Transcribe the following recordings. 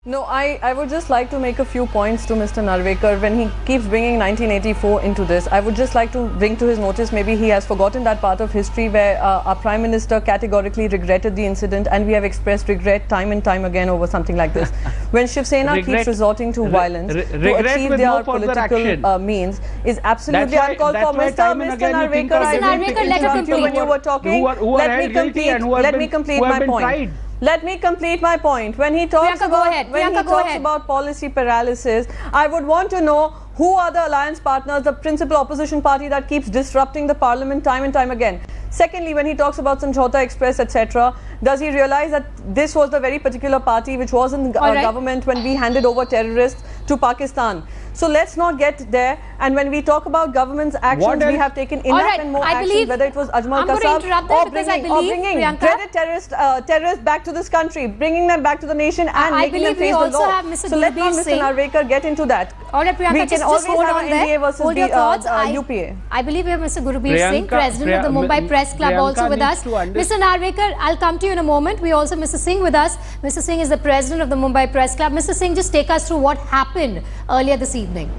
No, I would just like to make a few points to Mr. Narvekar. When he keeps bringing 1984 into this, I would just like to bring to his notice, maybe he has forgotten that part of history where our Prime Minister categorically regretted the incident, and we have expressed regret time and time again over something like this. When Shiv Sena keeps resorting to violence to achieve their political means is absolutely uncalled for. Mr. Narvekar, I didn't interrupt you when you were talking. Let me complete my point. Let me complete my point. When he talks about policy paralysis, I would want to know who are the alliance partners, the principal opposition party that keeps disrupting the parliament time and time again. Secondly, when he talks about Samjhauta Express, etc., does he realize that this was the very particular party which was in government when we handed over terrorists to Pakistan? So let's not get there. And when we talk about government's actions, we have taken enough and more action, whether it was Ajmal Kasab or bringing dreaded terrorists back to this country, bringing them back to the nation and making them face the law. So let not Mr. Narvekar get into that. All right, Priyanka, we can always have an NDA versus UPA. I believe we have Mr. Gurubir Singh, President of the Mumbai Press Club, also with us. Mr. Narvekar, I'll come to you in a moment. We also have Mr. Singh with us. Mr. Singh is the President of the Mumbai Press Club. Mr. Singh, just take us through what happened earlier this evening.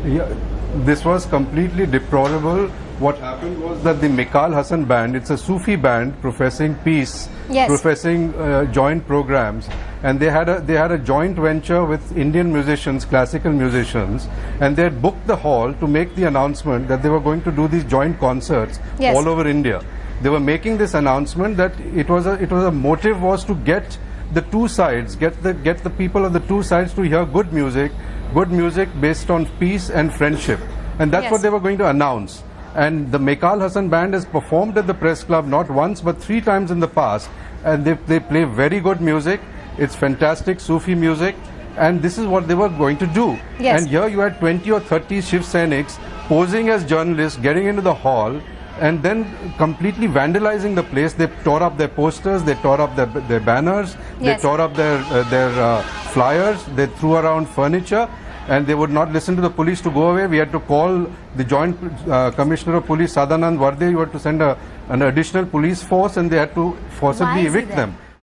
Yeah, this was completely deplorable. What happened was that the Mikal Hasan band, it's a Sufi band professing peace, professing joint programs, and they had a joint venture with Indian musicians, classical musicians, and they had booked the hall to make the announcement that they were going to do these joint concerts all over India. They were making this announcement that it was a motive was to get the two sides, get the people of the two sides to hear good music based on peace and friendship, and that's what they were going to announce. And the Mikal Hasan band has performed at the press club not once but 3 times in the past, and they play very good music. It's fantastic Sufi music, and this is what they were going to do. And here you had 20 or 30 Shiv Sainiks posing as journalists, getting into the hall and then completely vandalizing the place. They tore up their posters, they tore up their banners, they tore up their flyers, they threw around furniture, and they would not listen to the police to go away. We had to call the Joint Commissioner of Police, Sadanand Varde. You had to send an additional police force, and they had to forcibly evict them.